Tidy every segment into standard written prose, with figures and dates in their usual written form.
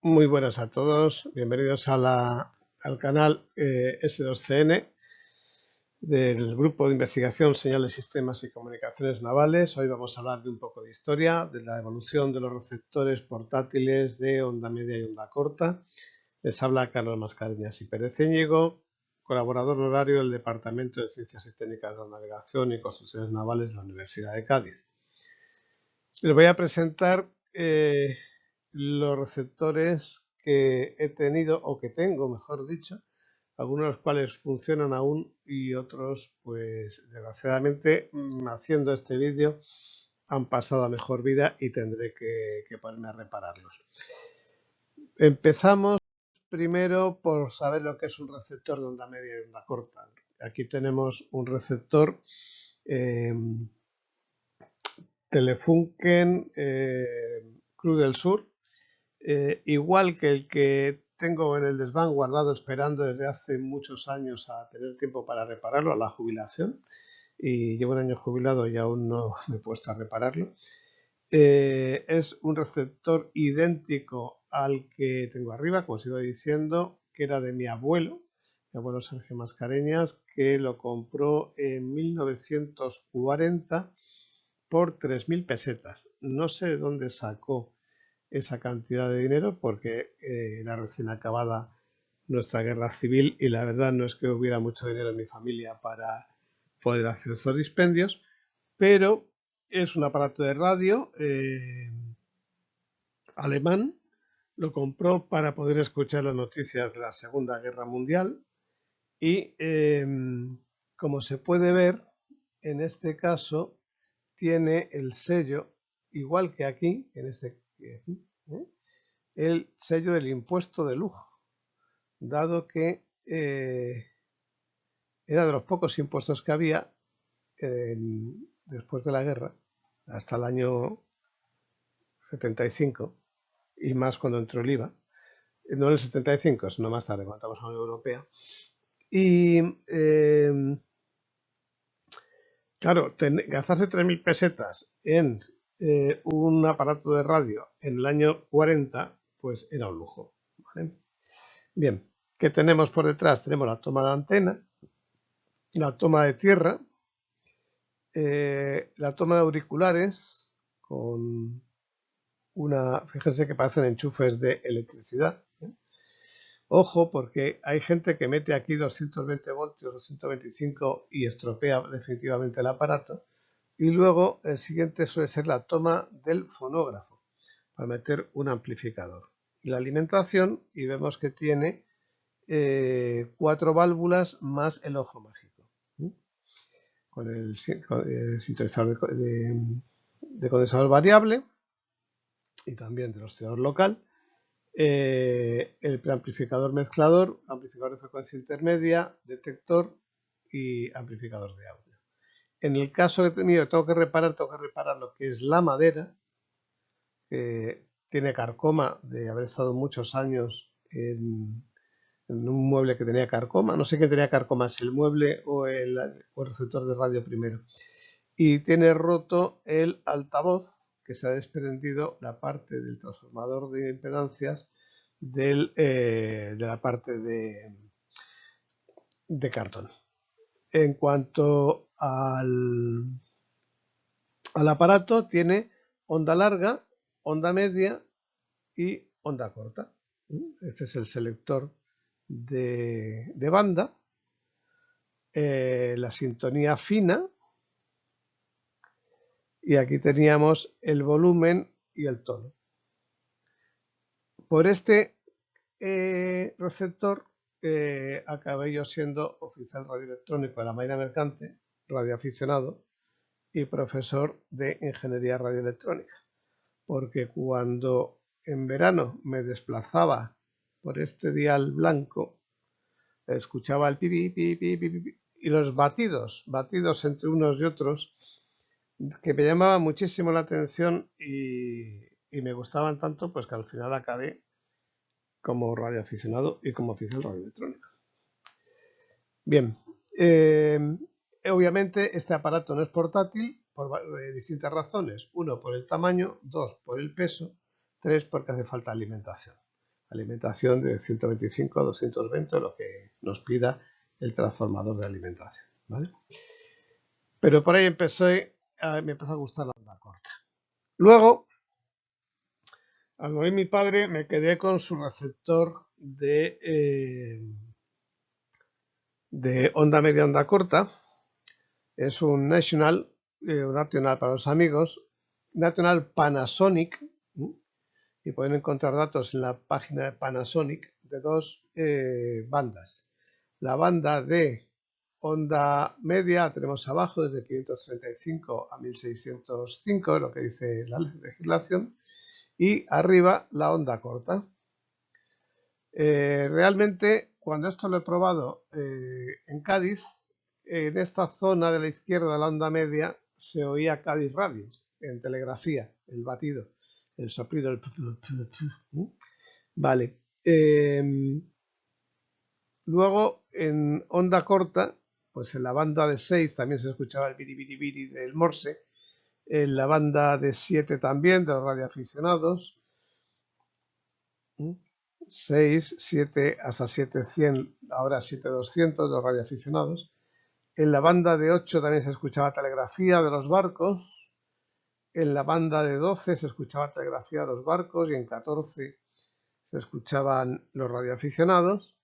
Muy buenas a todos, bienvenidos al canal S2CN del Grupo de Investigación Señales, Sistemas y Comunicaciones Navales. Hoy vamos a hablar de un poco de historia, de la evolución de los receptores portátiles de onda media y onda corta. Les habla Carlos Mascareñas y Pérez Íñigo, colaborador honorario del Departamento de Ciencias y Técnicas de la Navegación y Construcciones Navales de la Universidad de Cádiz. Les voy a presentar los receptores que he tenido o que tengo, mejor dicho, algunos de los cuales funcionan aún y otros, pues desgraciadamente, haciendo este vídeo han pasado a mejor vida y tendré que ponerme a repararlos. Empezamos primero por saber lo que es un receptor de onda media y onda corta. Aquí tenemos un receptor Telefunken Cruz del Sur, igual que el que tengo en el desván guardado esperando desde hace muchos años a tener tiempo para repararlo, a la jubilación, y llevo un año jubilado y aún no me he puesto a repararlo. Es un receptor idéntico al que tengo arriba, como os iba diciendo, que era de mi abuelo Sergio Mascareñas, que lo compró en 1940 por 3.000 pesetas. No sé de dónde sacó esa cantidad de dinero porque era recién acabada nuestra guerra civil y la verdad no es que hubiera mucho dinero en mi familia para poder hacer esos dispendios, pero es un aparato de radio alemán. Lo compró para poder escuchar las noticias de la Segunda Guerra Mundial y como se puede ver, en este caso tiene el sello, igual que aquí, en este aquí, el sello del impuesto de lujo, dado que era de los pocos impuestos que había después de la guerra, hasta el año 75, y más cuando entró el IVA, no en el 75, sino más tarde, cuando estamos en la Unión Europea. Y claro, gastarse 3.000 pesetas en un aparato de radio en el año 40, pues era un lujo. ¿Vale? Bien, ¿qué tenemos por detrás? Tenemos la toma de antena, la toma de tierra, la toma de auriculares con fíjense que parecen enchufes de electricidad. Ojo, porque hay gente que mete aquí 220 voltios, 225 y estropea definitivamente el aparato. Y luego el siguiente suele ser la toma del fonógrafo para meter un amplificador. Y la alimentación, y vemos que tiene 4 válvulas más el ojo mágico. Con el sintonizador de condensador variable y también del oscilador local. El preamplificador mezclador, amplificador de frecuencia intermedia, detector y amplificador de audio. En el caso que tengo que reparar lo que es la madera, que tiene carcoma de haber estado muchos años en un mueble que tenía carcoma. No sé qué tenía carcoma, si el mueble o el receptor de radio primero. Y tiene roto el altavoz, que se ha desprendido la parte del transformador de impedancias de la parte de cartón. En cuanto al aparato, tiene onda larga, onda media y onda corta. Este es el selector de banda, la sintonía fina, y aquí teníamos el volumen y el tono. Por este receptor acabé yo siendo oficial radioelectrónico de la Marina Mercante, radioaficionado y profesor de ingeniería radioelectrónica, porque cuando en verano me desplazaba por este dial blanco, escuchaba el pipi, pipi, pipi, pipi, y los batidos entre unos y otros, que me llamaban muchísimo la atención y me gustaban tanto, pues que al final acabé como radioaficionado y como oficial radioelectrónico. Bien, obviamente este aparato no es portátil por distintas razones. 1, por el tamaño. 2, por el peso. 3, porque hace falta alimentación. alimentación de 125 a 220, lo que nos pida el transformador de alimentación, ¿vale? Pero por ahí me empezó a gustar la onda corta. Luego, al morir mi padre, me quedé con su receptor de onda media, onda corta. Es un National para los amigos, National Panasonic, y pueden encontrar datos en la página de Panasonic de dos bandas. La banda de onda media tenemos abajo desde 535 a 1605, lo que dice la legislación, y arriba la onda corta. Realmente, cuando esto lo he probado en Cádiz, en esta zona de la izquierda de la onda media se oía Cádiz Radio en telegrafía, el batido, el soplido, el... Vale. Luego, en onda corta, pues en la banda de 6 también se escuchaba el biribiribiri del Morse, en la banda de 7 también, de los radioaficionados, 6, 7, hasta 7100, ahora 7200 de los radioaficionados. En la banda de 8 también se escuchaba telegrafía de los barcos. En la banda de 12 se escuchaba telegrafía de los barcos y en 14 se escuchaban los radioaficionados.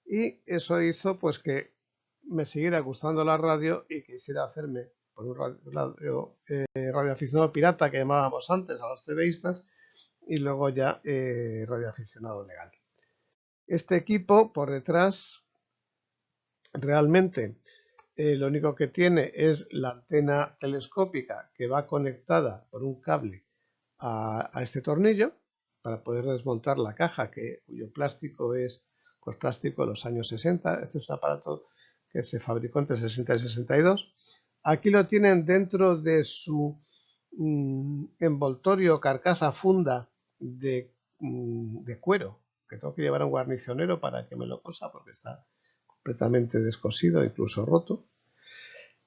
Y eso hizo pues que me siguiera gustando la radio y quisiera hacerme por un radioaficionado pirata que llamábamos antes a los CBistas y luego ya radioaficionado legal. Este equipo por detrás realmente lo único que tiene es la antena telescópica que va conectada por un cable a este tornillo para poder desmontar la caja, cuyo plástico es pues, plástico de los años 60. Este es un aparato que se fabricó entre 60 y 62. Aquí lo tienen dentro de su envoltorio, carcasa, funda de cuero, que tengo que llevar a un guarnicionero para que me lo cosa porque está completamente descosido, incluso roto,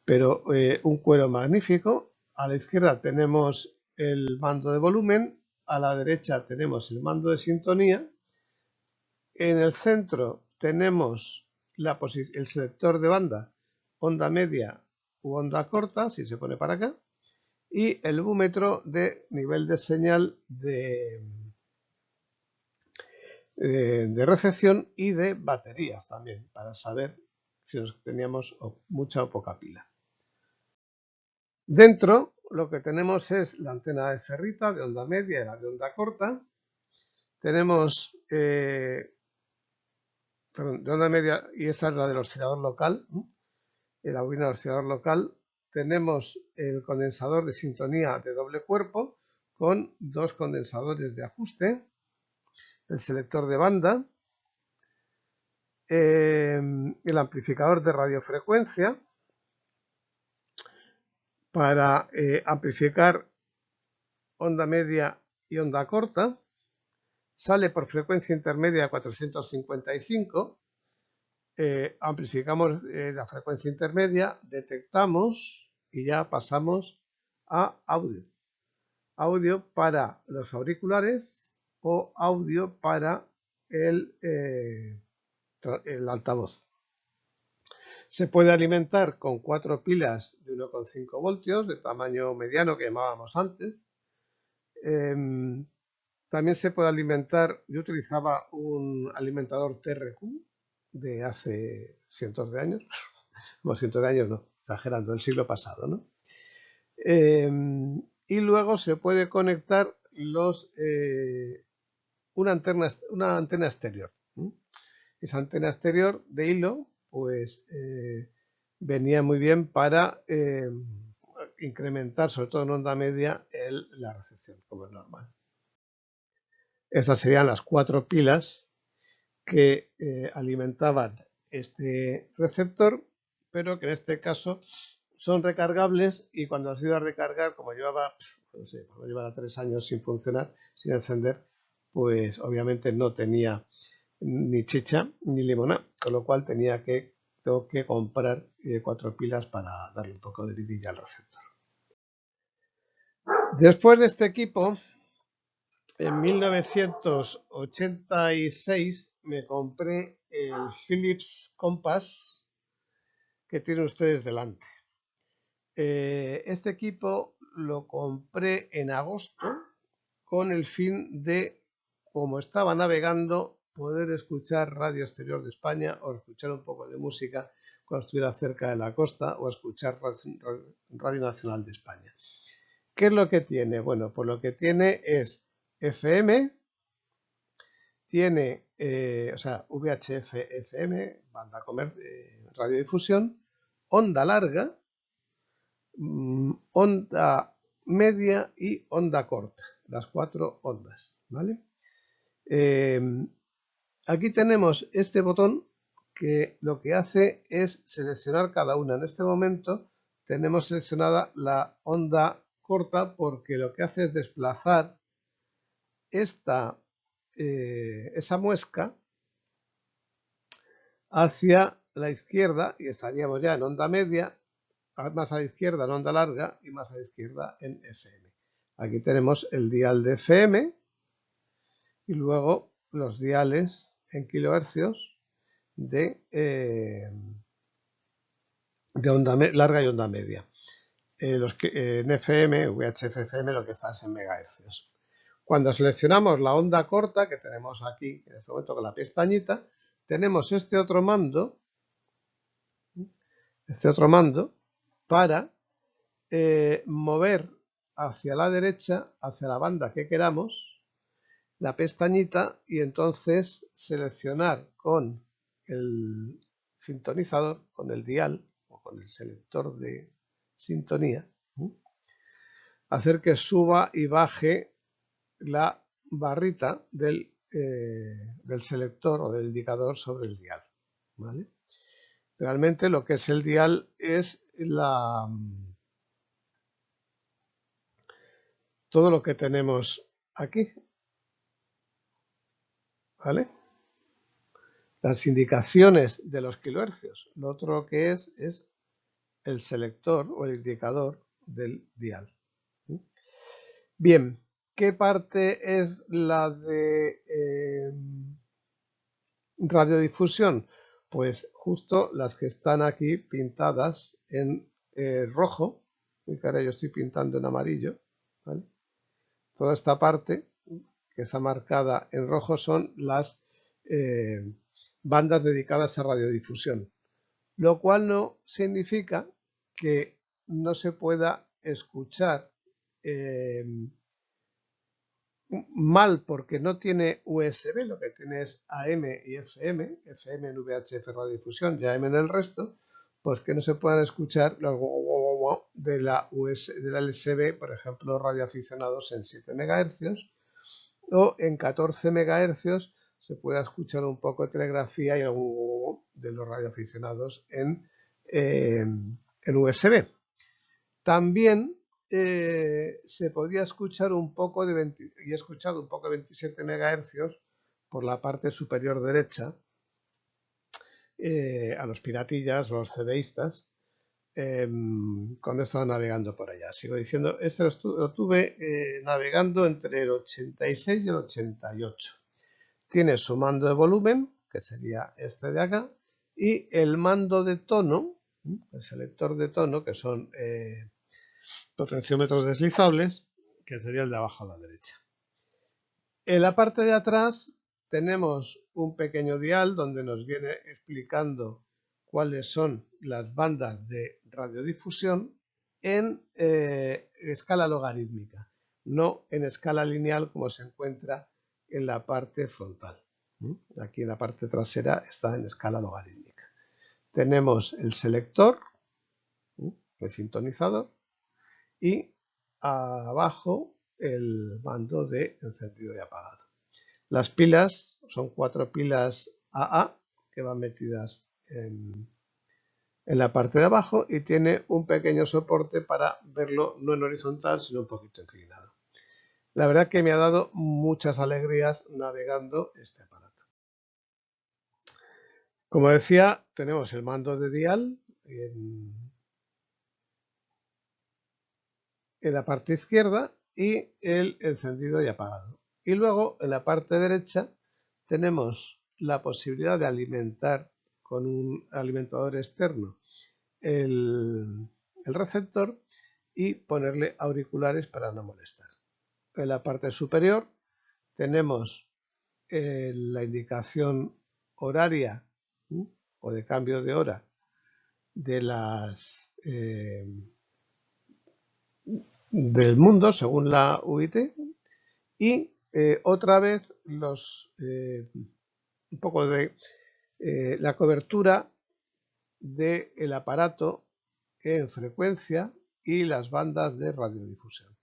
pero un cuero magnífico. A la izquierda tenemos el mando de volumen, a la derecha tenemos el mando de sintonía, en el centro tenemos el selector de banda, onda media u onda corta, si se pone para acá, y el búmetro de nivel de señal de recepción y de baterías también, para saber si teníamos mucha o poca pila. Dentro lo que tenemos es la antena de ferrita de onda media y la de onda corta. Tenemos de onda media, y esta es la del oscilador local, la bobina del oscilador local. Tenemos el condensador de sintonía de doble cuerpo con dos condensadores de ajuste, el selector de banda, el amplificador de radiofrecuencia para amplificar onda media y onda corta. Sale por frecuencia intermedia 455, amplificamos la frecuencia intermedia, detectamos y ya pasamos a audio. Audio para los auriculares o audio para el altavoz. Se puede alimentar con 4 pilas de 1,5 voltios de tamaño mediano que llamábamos antes. También se puede alimentar, yo utilizaba un alimentador TRQ de hace cientos de años, bueno, cientos de años no, exagerando, del siglo pasado, ¿no? Y luego se puede conectar una antena exterior. Esa antena exterior de hilo, pues venía muy bien para incrementar, sobre todo en onda media, la recepción, como es normal. Estas serían las 4 pilas que alimentaban este receptor, pero que en este caso son recargables y cuando las iba a recargar, como llevaba, no sé, como llevaba 3 años sin funcionar, sin encender, pues obviamente no tenía ni chicha ni limonada, con lo cual tengo que comprar 4 pilas para darle un poco de vidilla al receptor. Después de este equipo, En 1986 me compré el Philips Compass que tienen ustedes delante. Este equipo lo compré en agosto con el fin de, como estaba navegando, poder escuchar Radio Exterior de España o escuchar un poco de música cuando estuviera cerca de la costa o escuchar Radio Nacional de España. ¿Qué es lo que tiene? Bueno, pues lo que tiene es FM, tiene, o sea, VHF, FM, banda radiodifusión, onda larga, onda media y onda corta, las 4 ondas, ¿vale? Aquí tenemos este botón que lo que hace es seleccionar cada una. En este momento tenemos seleccionada la onda corta porque lo que hace es desplazar esa muesca hacia la izquierda y estaríamos ya en onda media, más a la izquierda en onda larga y más a la izquierda en FM. Aquí tenemos el dial de FM y luego los diales en kilohercios de onda larga y onda media. En FM, VHF, FM, lo que está es en megahercios. Cuando seleccionamos la onda corta, que tenemos aquí en este momento con la pestañita, tenemos este otro mando para mover hacia la derecha, hacia la banda que queramos, la pestañita y entonces seleccionar con el sintonizador, con el dial o con el selector de sintonía, hacer que suba y baje la barrita del selector o del indicador sobre el dial, ¿vale? Realmente lo que es el dial es todo lo que tenemos aquí, ¿vale? Las indicaciones de los kilohercios. Lo otro que es el selector o el indicador del dial. Bien, ¿qué parte es la de radiodifusión? Pues justo las que están aquí pintadas en rojo. Y ahora yo estoy pintando en amarillo, ¿vale? Toda esta parte que está marcada en rojo son las bandas dedicadas a radiodifusión, lo cual no significa que no se pueda escuchar mal porque no tiene USB, lo que tiene es AM y FM, FM en VHF radiodifusión y AM en el resto, pues que no se puedan escuchar los de la LSB, por ejemplo, radioaficionados en 7 MHz o en 14 MHz se pueda escuchar un poco de telegrafía y algún de los radioaficionados en USB. También se podía escuchar un poco y he escuchado un poco de 27 MHz por la parte superior derecha a los piratillas, los CDistas, cuando estaba navegando por allá. Sigo diciendo, este lo tuve navegando entre el 86 y el 88. Tiene su mando de volumen, que sería este de acá, y el mando de tono, el selector de tono, que son potenciómetros deslizables, que sería el de abajo a la derecha. En la parte de atrás tenemos un pequeño dial donde nos viene explicando cuáles son las bandas de radiodifusión en escala logarítmica, no en escala lineal como se encuentra en la parte frontal. Aquí en la parte trasera está en escala logarítmica. Tenemos el selector, el sintonizador, y abajo el mando de encendido y apagado. Las pilas son 4 pilas AA que van metidas en la parte de abajo y tiene un pequeño soporte para verlo no en horizontal sino un poquito inclinado. La verdad que me ha dado muchas alegrías navegando este aparato. Como decía, tenemos el mando de dial en la parte izquierda y el encendido y apagado. Y luego en la parte derecha tenemos la posibilidad de alimentar con un alimentador externo el receptor y ponerle auriculares para no molestar. En la parte superior tenemos la indicación horaria o de cambio de hora de las del mundo según la UIT y otra vez un poco de la cobertura del aparato en frecuencia y las bandas de radiodifusión.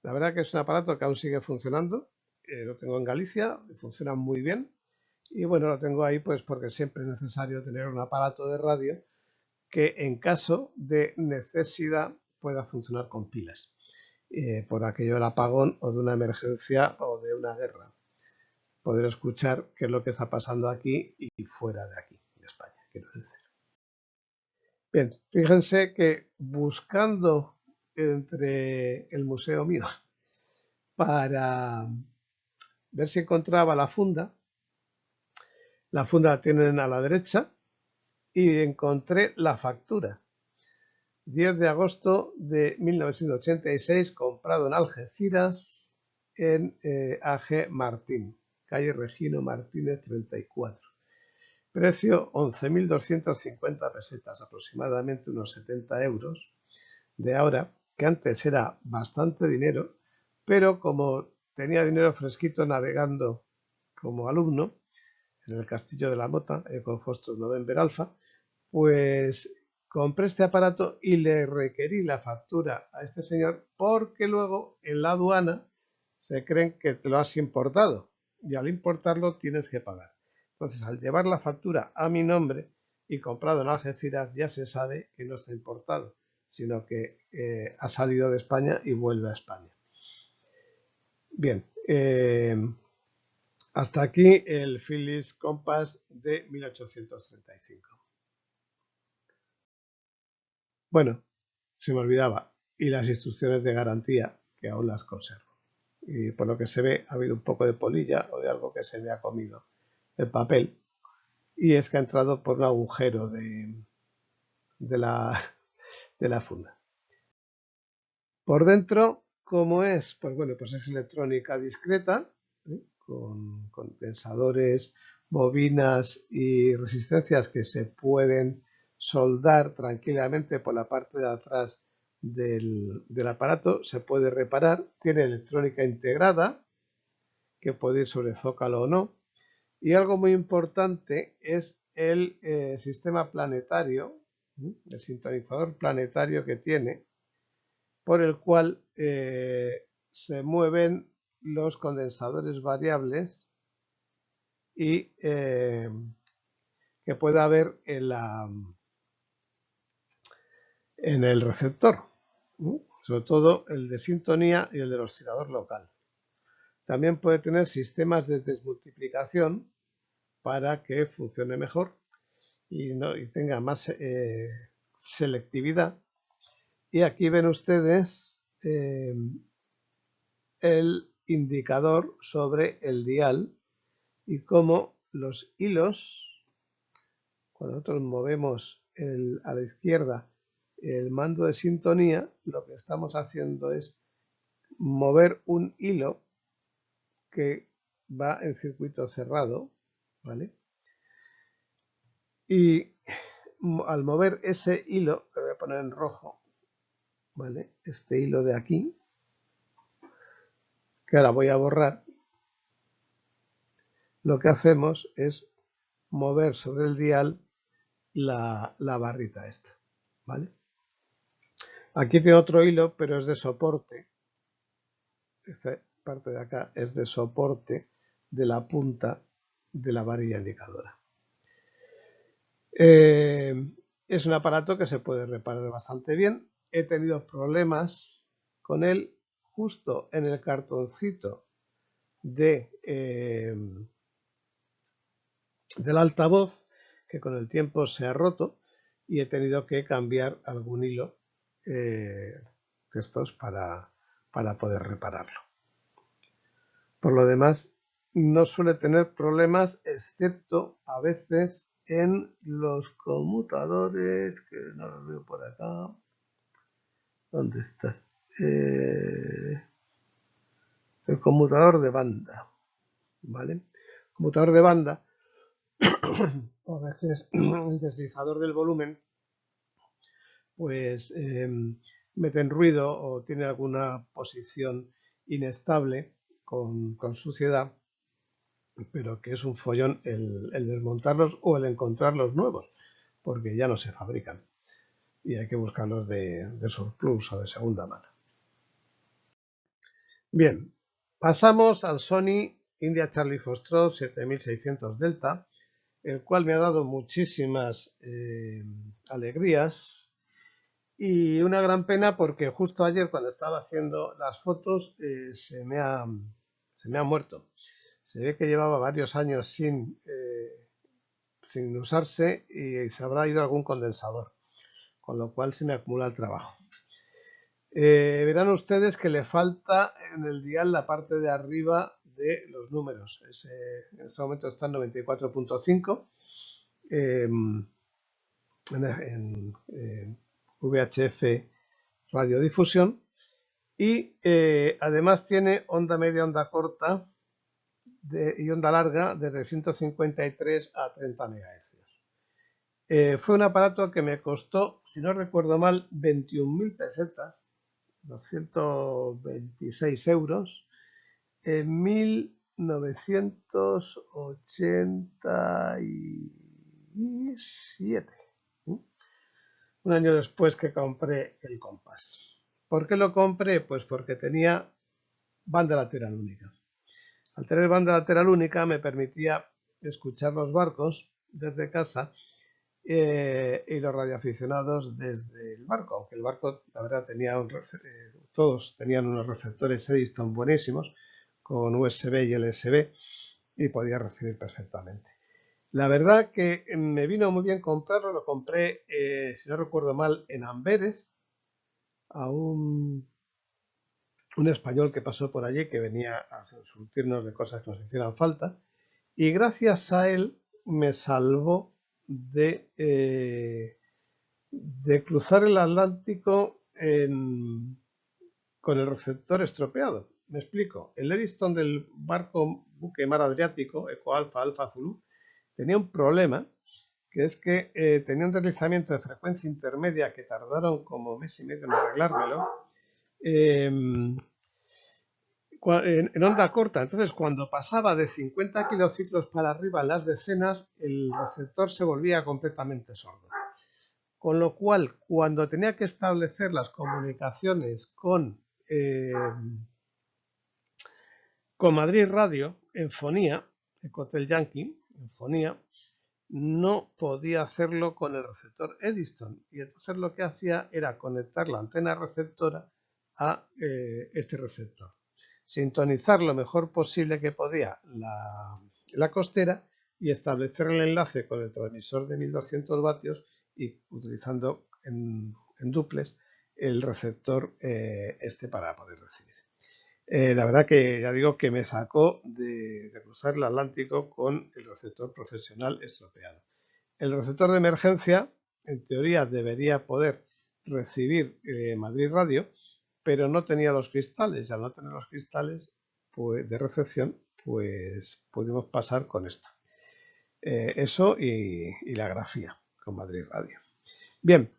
La verdad que es un aparato que aún sigue funcionando, lo tengo en Galicia, funciona muy bien y bueno, lo tengo ahí pues porque siempre es necesario tener un aparato de radio que en caso de necesidad pueda funcionar con pilas, por aquello del apagón o de una emergencia o de una guerra. Poder escuchar qué es lo que está pasando aquí y fuera de aquí, de España, quiero decir. Bien, fíjense que buscando entre el museo mío para ver si encontraba la funda la tienen a la derecha y encontré la factura. 10 de agosto de 1986, comprado en Algeciras, en AG Martín, calle Regino Martínez 34. Precio 11.250 pesetas, aproximadamente unos 70 euros de ahora, que antes era bastante dinero, pero como tenía dinero fresquito navegando como alumno en el Castillo de la Mota, con Fostos November Alpha, pues compré este aparato y le requerí la factura a este señor porque luego en la aduana se creen que te lo has importado y al importarlo tienes que pagar. Entonces, al llevar la factura a mi nombre y comprado en Algeciras, ya se sabe que no está importado, sino que ha salido de España y vuelve a España. Bien, hasta aquí el Philips Compass de 1835. Bueno, se me olvidaba, y las instrucciones de garantía, que aún las conservo. Y por lo que se ve, ha habido un poco de polilla o de algo que se me ha comido el papel, y es que ha entrado por un agujero de la, de la funda. Por dentro, ¿cómo es? Pues bueno, pues es electrónica discreta, con condensadores, bobinas y resistencias que se pueden soldar tranquilamente por la parte de atrás del aparato, se puede reparar, tiene electrónica integrada, que puede ir sobre zócalo o no, y algo muy importante es el sistema planetario, el sintonizador planetario que tiene, por el cual se mueven los condensadores variables y que pueda haber en el receptor, sobre todo el de sintonía y el del oscilador local. También puede tener sistemas de desmultiplicación para que funcione mejor y tenga más selectividad. Y aquí ven ustedes el indicador sobre el dial y cómo los hilos, cuando nosotros movemos a la izquierda el mando de sintonía, lo que estamos haciendo es mover un hilo que va en circuito cerrado, ¿vale? Y al mover ese hilo, que voy a poner en rojo, ¿vale? Este hilo de aquí, que ahora voy a borrar, lo que hacemos es mover sobre el dial la barrita esta, ¿vale? Aquí tiene otro hilo, pero es de soporte. Esta parte de acá es de soporte de la punta de la varilla indicadora. Es un aparato que se puede reparar bastante bien. He tenido problemas con él justo en el cartoncito del altavoz, que con el tiempo se ha roto y he tenido que cambiar algún hilo de estos para poder repararlo. Por lo demás, no suele tener problemas, excepto a veces en los conmutadores, que no los veo por acá. ¿Dónde está? El conmutador de banda, ¿vale? Conmutador de banda, o a veces el deslizador del volumen, pues meten ruido o tiene alguna posición inestable con suciedad, pero que es un follón el desmontarlos o el encontrar los nuevos, porque ya no se fabrican y hay que buscarlos de surplus o de segunda mano. Bien, pasamos al Sony India Charlie Foxtrot 7600 Delta, el cual me ha dado muchísimas alegrías y una gran pena porque justo ayer cuando estaba haciendo las fotos se me ha muerto. Se ve que llevaba varios años sin usarse y se habrá ido algún condensador, con lo cual se me acumula el trabajo. Verán ustedes que le falta en el dial la parte de arriba de los números. En este momento está en 94.5 en VHF radiodifusión y además tiene onda media, onda corta y onda larga desde 153 a 30 MHz. Fue un aparato que me costó, si no recuerdo mal, 21.000 pesetas, 226 euros, en 1987, un año después que compré el compás. ¿Por qué lo compré? Pues porque tenía banda lateral única. Al tener banda lateral única me permitía escuchar los barcos desde casa y los radioaficionados desde el barco, aunque el barco, la verdad, todos tenían unos receptores Edison buenísimos, con USB y LSB, y podía recibir perfectamente. La verdad que me vino muy bien comprarlo, lo compré, si no recuerdo mal, en Amberes, a un español que pasó por allí, que venía a surtirnos de cosas que nos hicieran falta, y gracias a él me salvó de cruzar el Atlántico con el receptor estropeado. Me explico. El Edison del barco buque mar Adriático, Eco Alfa, Alfa Zulu, tenía un problema, que es que tenía un deslizamiento de frecuencia intermedia que tardaron como mes y medio en arreglármelo. En onda corta, entonces cuando pasaba de 50 kilociclos para arriba en las decenas, el receptor se volvía completamente sordo. Con lo cual, cuando tenía que establecer las comunicaciones con Madrid Radio en fonía, Ecotel Yankee, en fonía, no podía hacerlo con el receptor Edison. Y entonces lo que hacía era conectar la antena receptora a este receptor, sintonizar lo mejor posible que podía la costera y establecer el enlace con el transmisor de 1200 vatios y utilizando en duplex el receptor para poder recibir. La verdad que ya digo que me sacó de cruzar el Atlántico con el receptor profesional estropeado. El receptor de emergencia, en teoría, debería poder recibir Madrid Radio, pero no tenía los cristales. Y al no tener los cristales de recepción, pues pudimos pasar con esto. Eso y la grafía con Madrid Radio. Bien,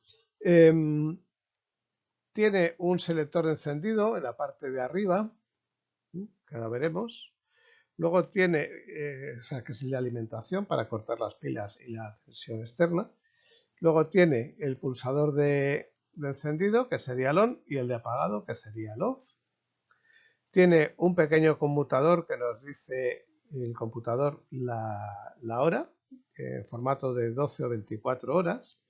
tiene un selector de encendido en la parte de arriba, que ahora veremos. Luego tiene, que es el de alimentación para cortar las pilas y la tensión externa. Luego tiene el pulsador de encendido, que sería el on, y el de apagado, que sería el off. Tiene un pequeño conmutador que nos dice el computador la hora, en formato de 12 o 24 horas.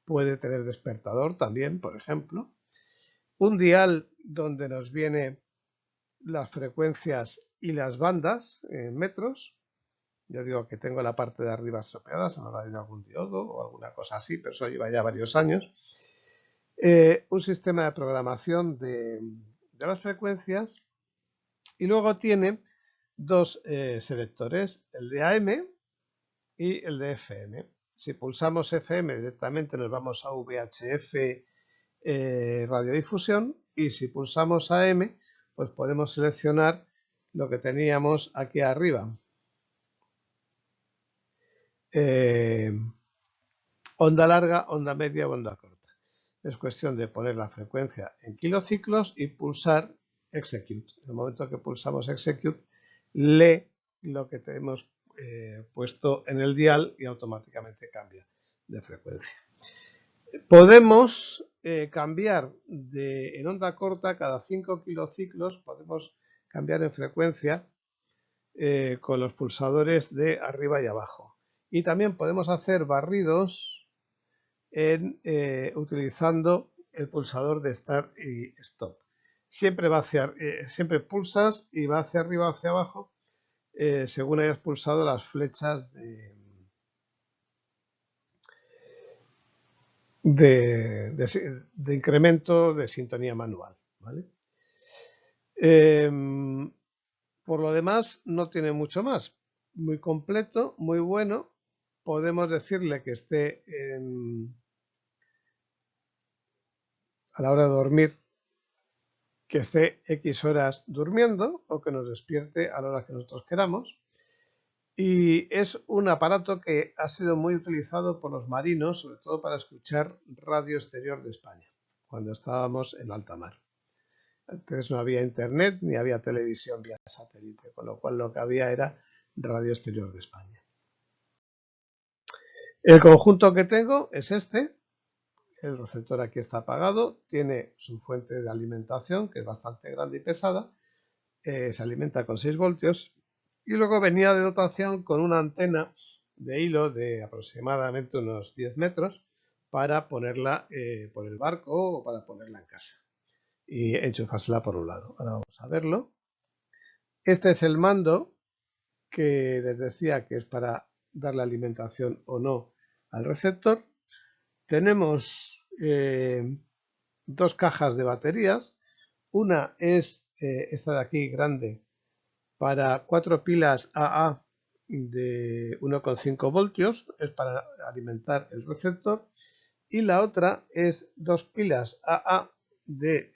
Puede tener despertador también, por ejemplo. Un dial donde nos viene las frecuencias y las bandas en metros. Ya digo que tengo la parte de arriba estropeada, se me habrá ido algún diodo o alguna cosa así, pero eso lleva ya varios años. Un sistema de programación de las frecuencias y luego tiene dos selectores, el de AM y el de FM. Si pulsamos FM directamente nos vamos a VHF radiodifusión, y si pulsamos AM pues podemos seleccionar lo que teníamos aquí arriba. Onda larga, onda media o onda corta. Es cuestión de poner la frecuencia en kilociclos y pulsar Execute. En el momento que pulsamos Execute, lee lo que tenemos puesto en el dial y automáticamente cambia de frecuencia. Podemos cambiar en onda corta cada 5 kilociclos, podemos cambiar en frecuencia con los pulsadores de arriba y abajo. Y también podemos hacer barridos utilizando el pulsador de Start y Stop. Siempre siempre pulsas y va hacia arriba o hacia abajo según hayas pulsado las flechas de incremento de sintonía manual, ¿vale? Por lo demás, no tiene mucho más. Muy completo, muy bueno. Podemos decirle que esté a la hora de dormir, que esté X horas durmiendo o que nos despierte a la hora que nosotros queramos. Y es un aparato que ha sido muy utilizado por los marinos, sobre todo para escuchar radio exterior de España, cuando estábamos en alta mar. Antes no había internet ni había televisión vía satélite, con lo cual lo que había era radio exterior de España. El conjunto que tengo es este. El receptor aquí está apagado, tiene su fuente de alimentación, que es bastante grande y pesada, se alimenta con 6 voltios, y luego venía de dotación con una antena de hilo de aproximadamente unos 10 metros para ponerla por el barco o para ponerla en casa y enchufársela por un lado. Ahora vamos a verlo. Este es el mando que les decía que es para darle alimentación o no al receptor. Tenemos dos cajas de baterías. Una es esta de aquí grande para 4 pilas AA de 1,5 voltios, es para alimentar el receptor, y la otra es 2 pilas AA de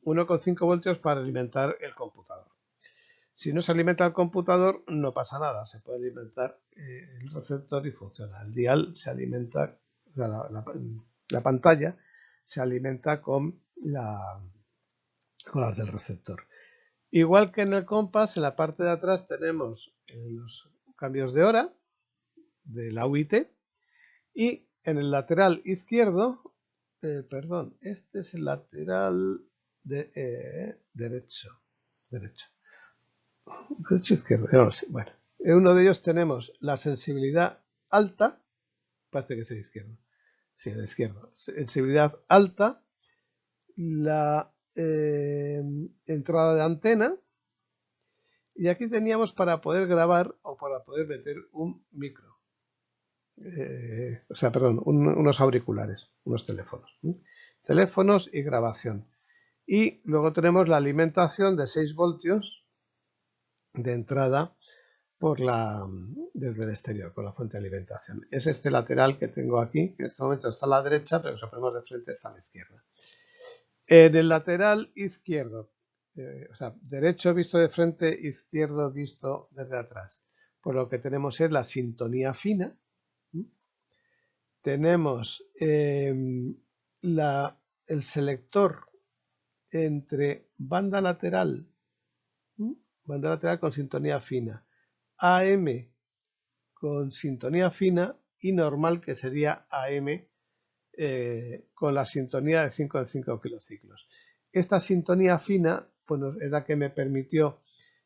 1,5 voltios para alimentar el computador. Si no se alimenta el computador no pasa nada, se puede alimentar el receptor y funciona. El dial se alimenta, la pantalla se alimenta con las del receptor. Igual que en el compás, en la parte de atrás tenemos los cambios de hora de la UIT, y en el lateral izquierdo, perdón, este es el lateral derecho, izquierdo, no lo sé. Bueno, en uno de ellos tenemos la sensibilidad alta, parece que es el izquierdo, sí, el izquierdo, sensibilidad alta, la entrada de antena, y aquí teníamos para poder grabar o para poder meter un micro, unos auriculares, unos teléfonos, teléfonos y grabación. Y luego tenemos la alimentación de 6 voltios de entrada desde el exterior, con la fuente de alimentación. Es este lateral que tengo aquí, que en este momento está a la derecha, pero si lo ponemos de frente está a la izquierda. En el lateral izquierdo, derecho visto de frente, izquierdo visto desde atrás, pues lo que tenemos es la sintonía fina. Tenemos el selector entre banda lateral con sintonía fina, AM con sintonía fina y normal, que sería AM con la sintonía de 5 en 5 kilociclos. Esta sintonía fina pues, es la que me permitió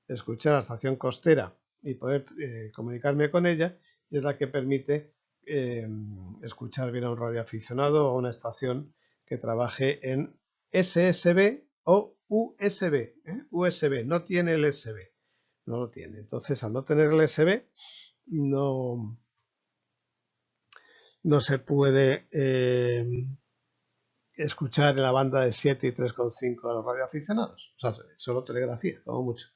escuchar la estación costera y poder comunicarme con ella, y es la que permite escuchar bien a un radioaficionado o a una estación que trabaje en SSB o USB. USB, no tiene el SB, no lo tiene. Entonces, al no tener el SB, no se puede escuchar en la banda de 7 y 3,5 a los radioaficionados. O sea, solo telegrafía, como mucho.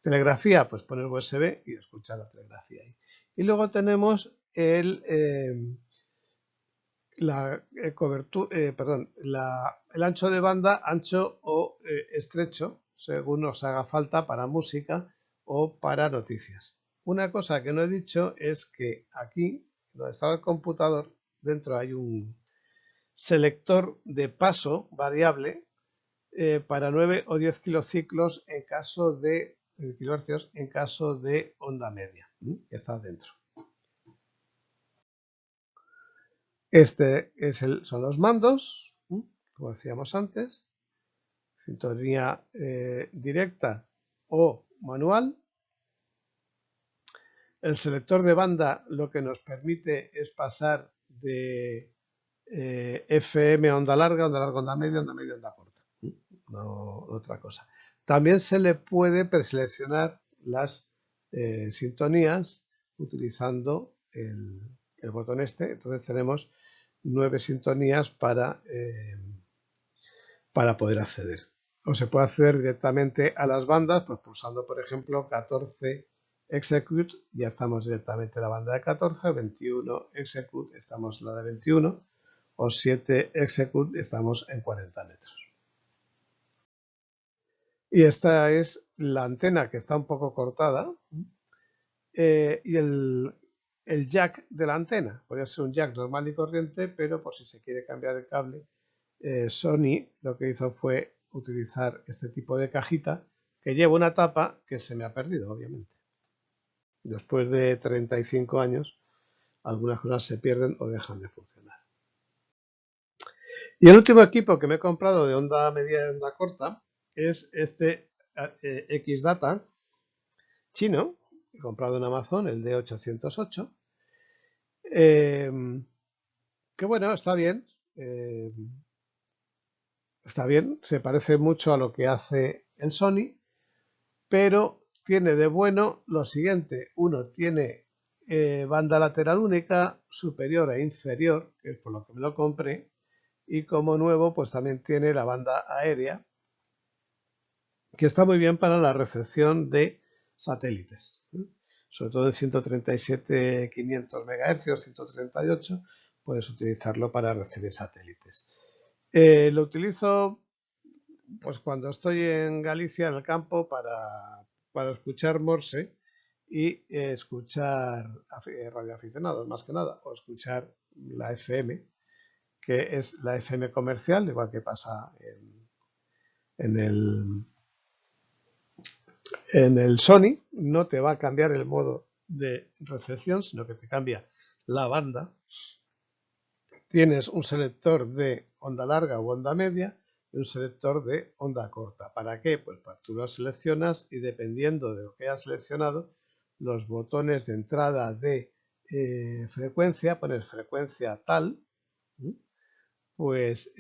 Telegrafía, pues poner USB y escuchar la telegrafía ahí. Y luego tenemos el ancho de banda, ancho o estrecho, según nos haga falta para música o para noticias. Una cosa que no he dicho es que aquí, donde está el computador, dentro hay un selector de paso variable para 9 o 10 kilociclos en caso de kilohercios en caso de onda media, que está dentro. Son los mandos, como decíamos antes, sintonía directa o manual. El selector de banda lo que nos permite es pasar de FM a onda larga, onda media, onda corta. No otra cosa. También se le puede preseleccionar las sintonías utilizando el botón este. Entonces tenemos 9 sintonías para poder acceder. O se puede acceder directamente a las bandas, pues pulsando, por ejemplo, 14 Execute, ya estamos directamente en la banda de 14, 21 Execute, estamos en la de 21, o 7 Execute, estamos en 40 metros. Y esta es la antena que está un poco cortada, y el jack de la antena. Podría ser un jack normal y corriente, pero por si se quiere cambiar el cable, Sony lo que hizo fue utilizar este tipo de cajita que lleva una tapa que se me ha perdido, obviamente. Después de 35 años, algunas cosas se pierden o dejan de funcionar. Y el último equipo que me he comprado de onda media y onda corta es este X-Data chino, comprado en Amazon, el D808, que bueno, está bien. Está bien, se parece mucho a lo que hace el Sony, pero tiene de bueno lo siguiente. Uno tiene banda lateral única, superior e inferior, que es por lo que me lo compré, y como nuevo pues también tiene la banda aérea, que está muy bien para la recepción de satélites, sobre todo en 137.500 MHz, 138, puedes utilizarlo para recibir satélites. Lo utilizo pues cuando estoy en Galicia, en el campo, para escuchar Morse y escuchar radioaficionados, más que nada, o escuchar la FM, que es la FM comercial, igual que pasa en el Sony. No te va a cambiar el modo de recepción, sino que te cambia la banda. Tienes un selector de onda larga o onda media y un selector de onda corta. ¿Para qué? Pues para tú lo seleccionas y dependiendo de lo que hayas seleccionado, los botones de entrada de frecuencia, pones frecuencia tal, pues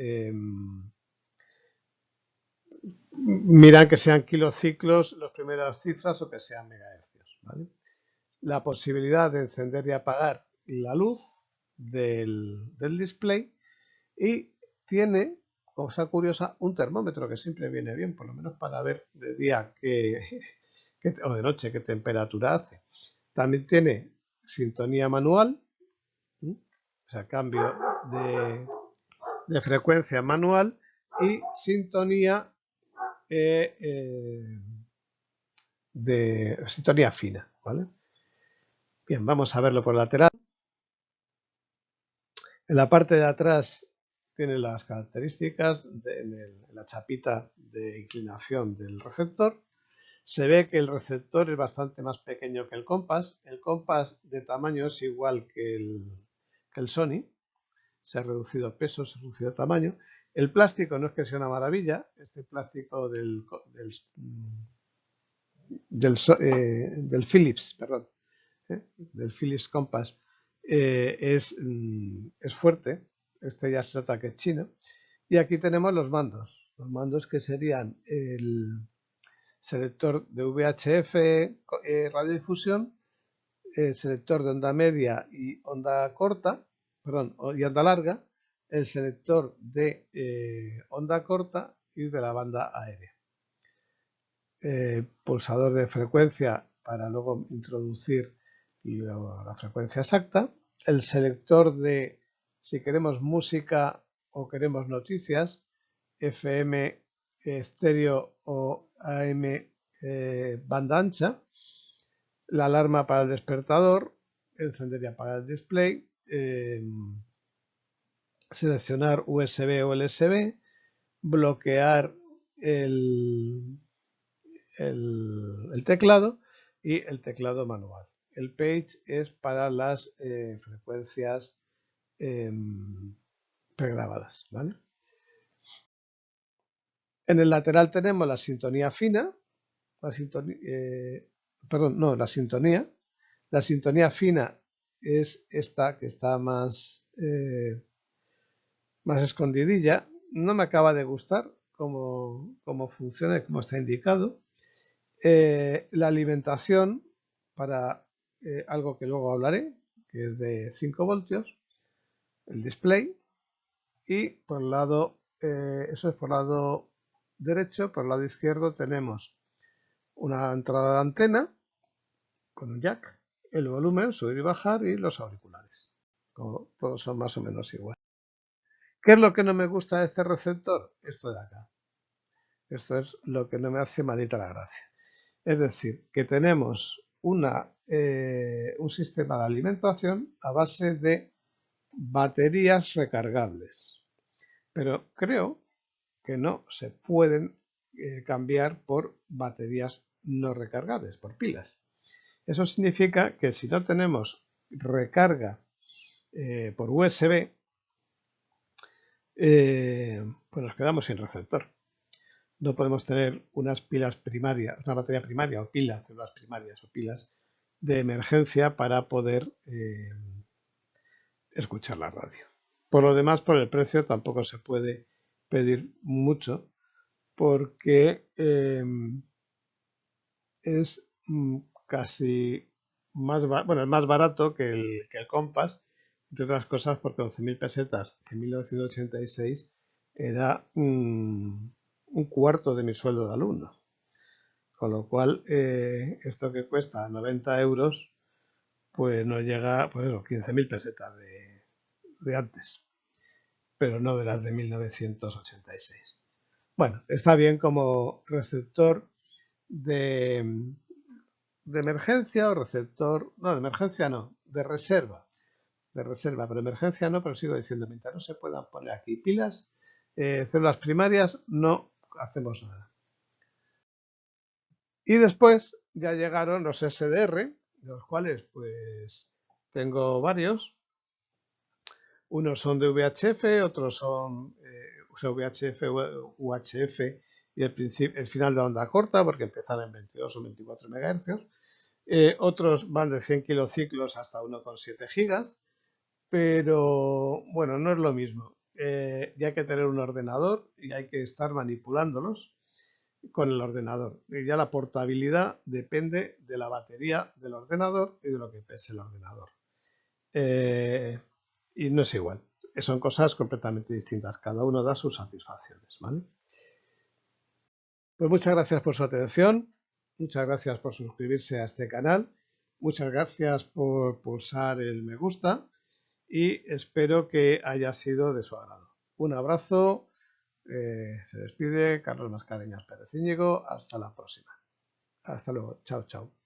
miran que sean kilociclos las primeras cifras o que sean megahercios, ¿vale? La posibilidad de encender y apagar la luz del display, y tiene, cosa curiosa, un termómetro que siempre viene bien, por lo menos para ver de día o de noche qué temperatura hace. También tiene sintonía manual, o sea, cambio de frecuencia manual, y sintonía sintonía fina, ¿vale? Bien, vamos a verlo por lateral. En la parte de atrás tiene las características en la chapita de inclinación del receptor. Se ve que el receptor es bastante más pequeño que el compás. El compás de tamaño es igual que el Sony. Se ha reducido peso, se ha reducido tamaño. El plástico no es que sea una maravilla. Este plástico del Philips, perdón, del Philips Compass, es fuerte. Este ya se nota que es chino. Y aquí tenemos los mandos. Los mandos que serían el selector de VHF, radiodifusión, el selector de onda media y onda corta, perdón, y onda larga, el selector de onda corta y de la banda aérea. pulsador de frecuencia para luego introducir la frecuencia exacta, el selector de si queremos música o queremos noticias, FM estéreo o AM banda ancha, la alarma para el despertador, encender y apagar el display, seleccionar USB o LSB, bloquear el teclado y el teclado manual. El page es para las frecuencias pregrabadas, ¿vale? En el lateral tenemos la sintonía fina, la sintonía, perdón, no, la sintonía. La sintonía fina es esta que está más escondidilla. No me acaba de gustar cómo funciona y cómo está indicado. La alimentación para algo que luego hablaré, que es de 5 voltios, el display, y por el lado, eso es por el lado derecho, por el lado izquierdo tenemos una entrada de antena con un jack, el volumen, subir y bajar y los auriculares. Como todos son más o menos igual. ¿Qué es lo que no me gusta de este receptor? Esto de acá. Esto es lo que no me hace malita la gracia. Es decir, que tenemos un sistema de alimentación a base de baterías recargables. Pero creo que no se pueden cambiar por baterías no recargables, por pilas. Eso significa que si no tenemos recarga por USB, pues nos quedamos sin receptor. No podemos tener unas pilas primarias, una batería primaria o pilas, células primarias o pilas de emergencia para poder escuchar la radio. Por lo demás, por el precio tampoco se puede pedir mucho porque es casi es más barato que el Compass, entre otras cosas porque 11.000 pesetas en 1986 era un cuarto de mi sueldo de alumno. Con lo cual, esto que cuesta 90 euros, pues nos llega, pues eso, 15.000 pesetas de antes, pero no de las de 1986. Bueno, está bien como receptor de, de emergencia o receptor, no, de emergencia no, de reserva, pero emergencia no, pero sigo diciendo, mientras no se puedan poner aquí pilas, células primarias, no hacemos nada. Y después ya llegaron los SDR, de los cuales pues tengo varios. Unos son de VHF, otros son VHF, UHF y el final de onda corta, porque empezaron en 22 o 24 MHz. Otros van de 100 kilociclos hasta 1,7 gigas, pero bueno, no es lo mismo. Y hay que tener un ordenador y hay que estar manipulándolos con el ordenador. Y ya la portabilidad depende de la batería del ordenador y de lo que pese el ordenador. Y no es igual. Son cosas completamente distintas. Cada uno da sus satisfacciones, ¿vale? Pues muchas gracias por su atención. Muchas gracias por suscribirse a este canal. Muchas gracias por pulsar el me gusta y espero que haya sido de su agrado. Un abrazo. Se despide Carlos Mascareñas Pérez Íñigo. Hasta la próxima. Hasta luego. Chao, chao.